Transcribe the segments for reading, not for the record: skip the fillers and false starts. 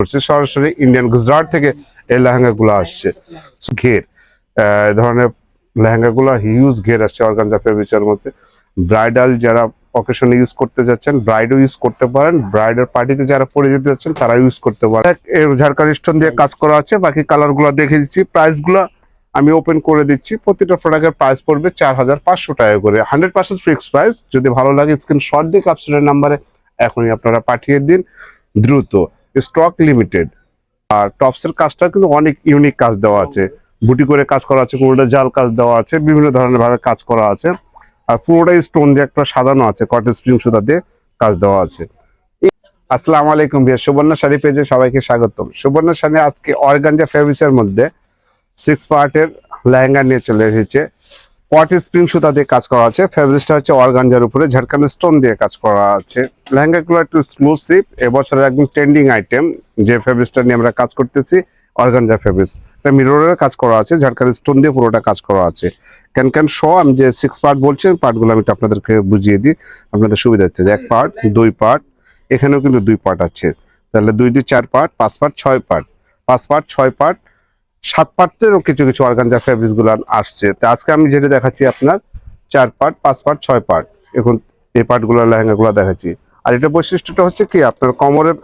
করছে সরাসরি ইন্ডিয়ান গুজরাট থেকে এই লেহেঙ্গাগুলো আসছে। ঘের এই ধরনের লেহেঙ্গাগুলো হিউজ ঘের আসছে অর্গানজা ফেব্রিক্সের মধ্যে। ব্রাইডাল যারা অকেশনে ইউজ করতে যাচ্ছেন, ব্রাইডও ইউজ করতে পারেন, ব্রাইডাল পার্টিতে যারা পরে যেতে যাচ্ছেন তারা ইউজ করতে পারেন। ঝাড়খান্ড স্টোন দিয়ে কাজ করা আছে। বাকি কালারগুলো দেখে দিচ্ছি, প্রাইসগুলো আমি ওপেন করে দিচ্ছি। প্রতিটা প্রোডাক্টের প্রাইস পড়বে 4500 টাকা করে, 100% ফিক্স প্রাইস। যদি ভালো লাগে স্ক্রিনশট দিয়ে ক্যাপশনের নাম্বারে এখনই আপনারা পাঠিয়ে দিন দ্রুত, স্টক লিমিটেড। আর টপসের কাজটা কিন্তু অনেক ইউনিক কাজ দেওয়া আছে, বুটি করে কাজ করা আছে, কোনোটা জাল কাজ দেওয়া আছে, বিভিন্ন ধরনের ভাবে কাজ করা আছে। আর পুরোটাই স্টোন দিয়ে একটা সাজানো আছে, কটন স্প্রিং সুতা দিয়ে কাজ দেওয়া আছে। আসসালামু আলাইকুম ভাইয়া, সুবর্ণা শাড়ি পেজে সবাইকে স্বাগতম। সুবর্ণা শাড়ি আজকে অর্গানজা ফেব্রিক্সের মধ্যে 6 পার্টের লেহেঙ্গা নিয়ে চলে এসেছে। কটন স্প্রিং সুতা দিয়ে কাজ করা আছে, ফেব্রিক্সটা হচ্ছে অর্গানজার উপরে ঝাড়খান্ড স্টোন দিয়ে কাজ করা আছে। লেহেঙ্গাগুলো একটু এক্সক্লুসিভ, এবছরের একদম ট্রেন্ডিং আইটেম যে ফেব্রিক্সটা নিয়ে আমরা কাজ করতেছি, অর্গানজা ফেব্রিক্স। এটা মিররের কাজ করা আছে, ঝাড়খান্ড স্টোন দিয়ে পুরোটা কাজ করা আছে। ক্যান শো আমি যে 6 পার্ট বলছেন, পার্টগুলো আমি আপনাদেরকে বুঝিয়ে দিই আপনাদের সুবিধা হচ্ছে। 1 পার্ট, 2 পার্ট, এখানেও কিন্তু 2 পার্ট আছে। তাহলে 2 2 4 part, 5 part, 6 part, 5 part, 6 part, 7 পার্টেরও কিছু কিছু অর্গানজা ফেব্রিক্স গুলো আসছে। তো আজকে আমি যেটা দেখাচ্ছি আপনার 4 পার্ট, 5 পার্ট, 6 পার্ট, এখন এই পার্ট গুলো লেহেঙ্গা গুলো দেখাচ্ছি। আর এটা বৈশিষ্ট্যটা হচ্ছে কি, আপনার কোমরের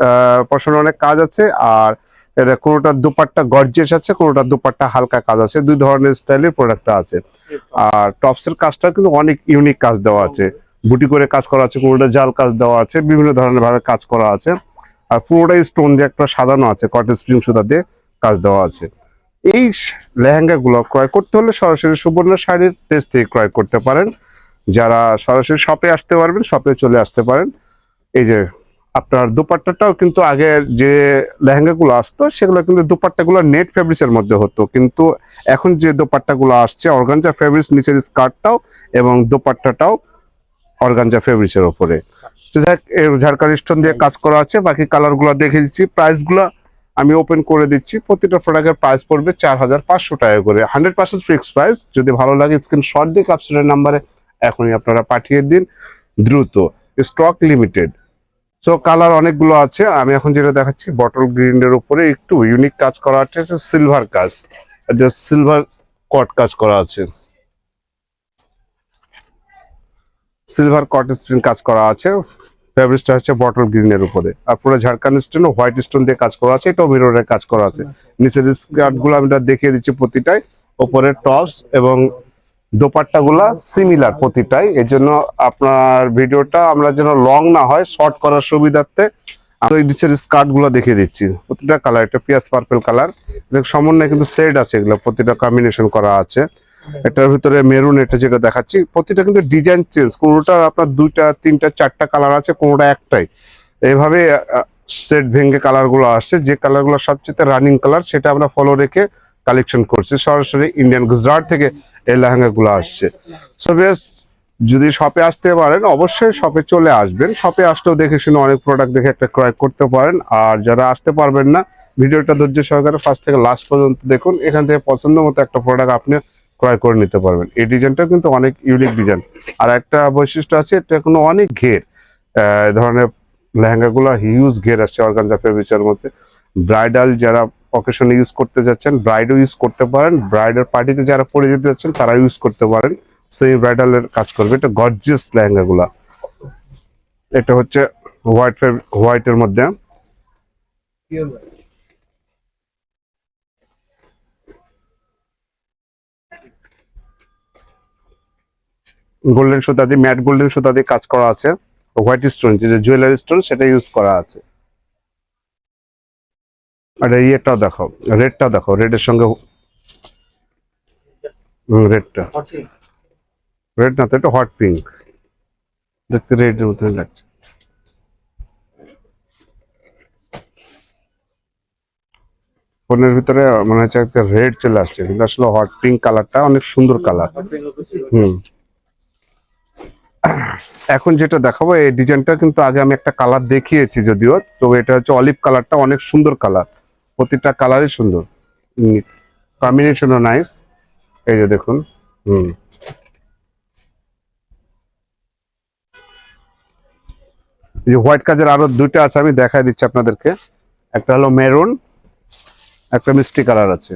পশনে অনেক কাজ আছে। আর এটা কোনোটার দুপাট্টা গর্জিয়াস আছে, কোনোটার দুপাট্টা হালকা কাজ আছে, 2 ধরনের স্টাইলের প্রোডাক্টটা আছে। আর টপসের কাজটা কিন্তু অনেক ইউনিক কাজ দেওয়া আছে, বুটি করে কাজ করা আছে, কোনোটা জাল কাজ দেওয়া আছে, বিভিন্ন ধরনের ভাবে কাজ করা আছে। আর পুরোটাই স্টোন দিয়ে একটা সাজানো আছে, কটন স্প্রিং সুতা দিয়ে কাজ দেওয়া আছে। এই লেহেঙ্গাগুলো ক্রয় করতে হলে সরাসরি সুবর্ণা শাড়ির পেজ থেকে ক্রয় করতে পারেন। যারা সরাসরি শপে আসতে পারবেন, শপে চলে আসতে পারেন। এই যে আপনার দুপাট্টাটাও কিন্তু আগে যে লেহেঙ্গাগুলো আসতো সেগুলো কিন্তু দুপাট্টাগুলো নেট ফেব্রিক্সের মধ্যে হতো, কিন্তু এখন যে দুপাট্টাগুলো আসছে অর্গানজা ফেব্রিক্স, নিচের স্কার্টটাও এবং দুপাট্টাটাও অর্গানজা ফেব্রিক্সের উপরে। ঝাড়খান্ড স্টোন দিয়ে কাজ করা আছে। বাকি কালারগুলো দেখে দিচ্ছি, প্রাইসগুলো আমি ওপেন করে দিচ্ছি। প্রতিটা প্রোডাক্টের প্রাইস পড়বে 4500 টাকা করে, 100% ফিক্স প্রাইস। যদি ভালো লাগে স্ক্রিনশট দিয়ে ক্যাপশনের নাম্বারে এখনই আপনারা পাঠিয়ে দিন দ্রুত, স্টক লিমিটেড। সো কালার অনেকগুলো আছে, আমি এখন যেটা দেখাচ্ছি বটল গ্রিনের উপরে একটু ইউনিক কাজ করা আছে, সিলভার কাজ, সিলভার কট কাজ করা আছে, সিলভার কট স্প্রিং কাজ করা আছে। ফেব্রিক্সটা হচ্ছে বটল গ্রিনের উপরে। আর পুরো ঝাড়খান্ড স্টোন ও হোয়াইট স্টোন দিয়ে কাজ করা আছে, এটাও মিররের কাজ করা আছে। নিচের স্কার্ট গুলো আমি দেখিয়ে দিচ্ছি প্রতিটাই, উপরে টপস এবং দোপাট্টা গুলা সিমিলার প্রতিটাই। এর জন্য আপনার ভিডিওটা আমরা যেন লং না হয়, শর্ট করার সুবিধার্থে আমি নিচের স্কার্ট গুলো দেখিয়ে দিচ্ছি। প্রতিটা কালার, একটা পিয়াজ পার্পল কালার, সমন্বয় কিন্তু সেট আছে, এগুলো প্রতিটা কম্বিনেশন করা আছে। এটার ভিতরে মেরুন, এটা যেটা দেখাচ্ছি প্রতিটা কিন্তু ডিজাইন চেঞ্জ, কোনোটা আপনার 2টা 3টা 4টা কালার আছে, কোনোটা একটাই। এইভাবে সেট ভেঙে কালার গুলো আসছে। যে কালার গুলো সবচেয়ে রানিং কালার সেটা আমরা ফলো রেখে কালেকশন করছি। সরাসরি ইন্ডিয়ান গুজরাট থেকে এই লেহেঙ্গা গুলো আসছে। সো বেশ, যদি শপে আসতে পারেন অবশ্যই শপে চলে আসবেন। শপে আসলেও দেখে শুনে অনেক প্রোডাক্ট দেখে একটা ক্রয় করতে পারেন। আর যারা আসতে পারবেন না, ভিডিওটা ধৈর্য সহকারে ফার্স্ট থেকে লাস্ট পর্যন্ত দেখুন, এখান থেকে পছন্দ মতো একটা প্রোডাক্ট আপনি ক্রয় করে নিতে পারবেন। এই ডিজাইনটা কিন্তু অনেক ইউনিক ডিজাইন। আর একটা বৈশিষ্ট্য আছে, এটা কোনো অনেক ঘের ধরনের লেহেঙ্গাগুলো হিউজ ঘের আসছে অর্গানজা ফেব্রিক্সের মধ্যে। ব্রাইডাল যারা অকেশনে ইউজ করতে যাচ্ছেন, ব্রাইডও ইউজ করতে পারেন, ব্রাইডাল পার্টিতে যারা পরে যেতে যাচ্ছেন তারা ইউজ করতে পারেন। সেই ব্রাইডালের কাজ করবে। এটা গর্জিয়াস লেহেঙ্গাগুলা। এটা হচ্ছে হোয়াইটের মধ্যে, গোল্ডেন সুতা দিয়ে, ম্যাট গোল্ডেন সুতা দিয়ে কাজ করা আছে। হোয়াইট স্টোন, যে জুয়েলারি স্টোন সেটা ইউজ করা আছে। আর ইয়েটা দেখো, রেডটা দেখো, রেডের সঙ্গে রেডটা, রেড না তো, এটা হট পিঙ্ক, দেখতে রেডের মতো লাগছে। ফোনের ভিতরে মনে হচ্ছে একটা রেড চলে আসছে, কিন্তু আসলে হট পিঙ্ক কালারটা অনেক সুন্দর কালার। এখন যেটা দেখাবো এই ডিজাইনটা কিন্তু আগে আমি একটা কালার দেখিয়েছি যদিও, তো এটা হচ্ছে অলিভ কালারটা, অনেক সুন্দর কালার, প্রতিটা কালারই সুন্দর, কম্বিনেশনও নাইস। এই যে দেখুন, এই যে হোয়াইট কাজের আরো 2টা আছে, আমি দেখাই দিচ্ছি আপনাদেরকে। একটা হলো মেরুন, একটা মিষ্টি কালার আছে।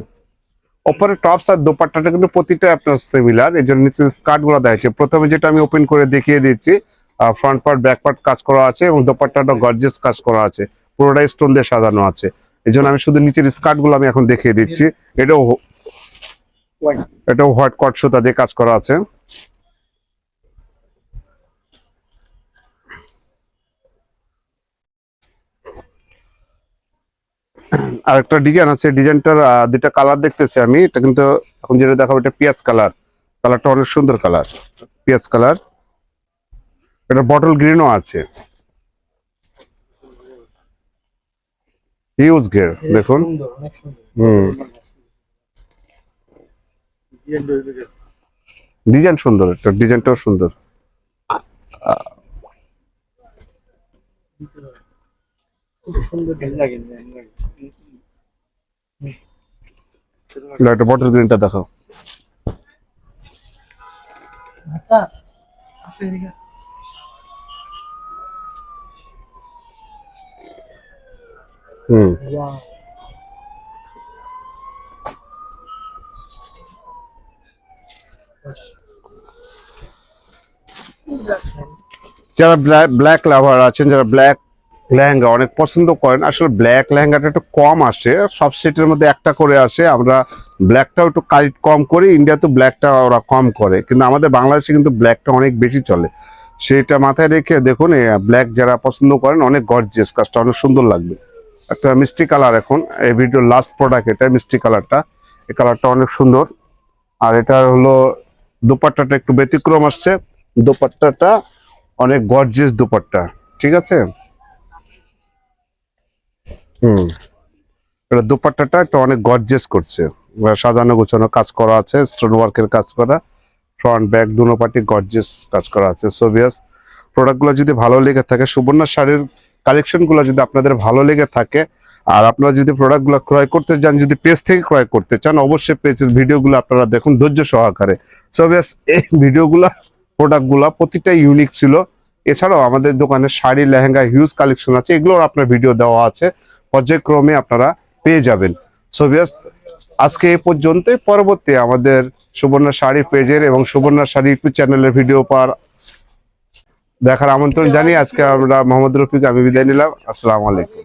ওপরে টপস আর দোপাট্টাটা কিন্তু প্রতিটা আপনার সিমিলার, এই জন্য নিচে স্কার্ট গুলো দেওয়া হয়েছে। প্রথমে যেটা আমি ওপেন করে দেখিয়ে দিচ্ছি, ফ্রন্ট পার্ট ব্যাক পার্ট কাজ করা আছে এবং দোপাট্টাটা গর্জিয়াস কাজ করা আছে, পুরোটাই স্টোন দিয়ে সাজানো আছে। এই জন্য আমি শুধু নিচের স্কার্ট গুলো আমি এখন দেখিয়ে দিচ্ছি। এটাও হোয়াইট কট সুতা দিয়ে কাজ করা আছে। আর একটা ডিজাইন আছে, ডিজাইনটার দুইটা কালার দেখতেছি আমি। এটা কিন্তু এখন যেটা দেখাবো এটা পেঁয়াজ কালার, কালারটা অনেক সুন্দর কালার, পেঁয়াজ কালার। এটা বটল গ্রিনও আছে, হিউজ ঘের দেখুন। ডিজাইন সুন্দর, এটা ডিজাইনটাও সুন্দর। একটা বটল গ্রিনটা দেখাও। যারা ব্ল্যাক লাভার আছেন, যারা ব্ল্যাক লেহেঙ্গা অনেক পছন্দ করেন, আসলে ব্ল্যাক লেহেঙ্গাটা একটু কম আসে, সব সেটের মধ্যে একটা করে আসে। আমরা ব্ল্যাকটাও একটু কাইট কম করি, ইন্ডিয়াতে ব্ল্যাকটা ওরা কম করে, কিন্তু আমাদের বাংলাদেশে কিন্তু ব্ল্যাকটা অনেক বেশি চলে। সেটা মাথায় রেখে দেখুন, ব্ল্যাক যারা পছন্দ করেন, অনেক গর্জিয়াস, কাজটা অনেক সুন্দর লাগবে। একটা মিষ্টি কালার, এখন এই ভিডিওর লাস্ট প্রোডাক্ট এটা মিষ্টি কালারটা, এই কালারটা অনেক সুন্দর। আর এটা হলো দোপাট্টাটা একটু ব্যতিক্রম আসছে, দোপাট্টাটা অনেক গর্জিয়াস দোপাট্টা, ঠিক আছে। এটা দোপাট্টাটা একটা অনেক গর্জিয়াস করছে, সাজানো গোছানো কাজ করা আছে, স্টোন ওয়ার্কের কাজ করা, ফ্রন্ট ব্যাক দুনো পার্টি গর্জিয়াস কাজ করা আছে। সোভিয়াস প্রোডাক্টগুলো যদি ভালো লেগে থাকে, সুবর্ণা শাড়ির কালেকশনগুলো যদি আপনাদের ভালো লেগে থাকে, আর আপনারা যদি প্রোডাক্টগুলো ক্রয় করতে চান, যদি পেজ থেকে ক্রয় করতে চান, অবশ্যই পেজের ভিডিওগুলো আপনারা দেখুন ধৈর্য সহকারে। সোভিয়াস এই ভিডিওগুলো প্রোডাক্টগুলো প্রতিটা ইউনিক ছিল। এছাড়াও আমাদের দোকানে শাড়ি লেহেঙ্গা হিউজ কালেকশন আছে, এগুলোর আপনার ভিডিও দেওয়া আছে, পর্যায়ক্রমে আপনারা পেয়ে যাবেন। সোভিয়াস আজকে এই পর্যন্তই, পরবর্তী আমাদের সুবর্ণা শাড়ি পেজের এবং সুবর্ণা শাড়ি ইউটিউব চ্যানেলের ভিডিও দেখার আমন্ত্রণ জানিয়ে আজকে আমরা মোহাম্মদ রফিক আমি বিদায় নিলাম। আসসালামু আলাইকুম।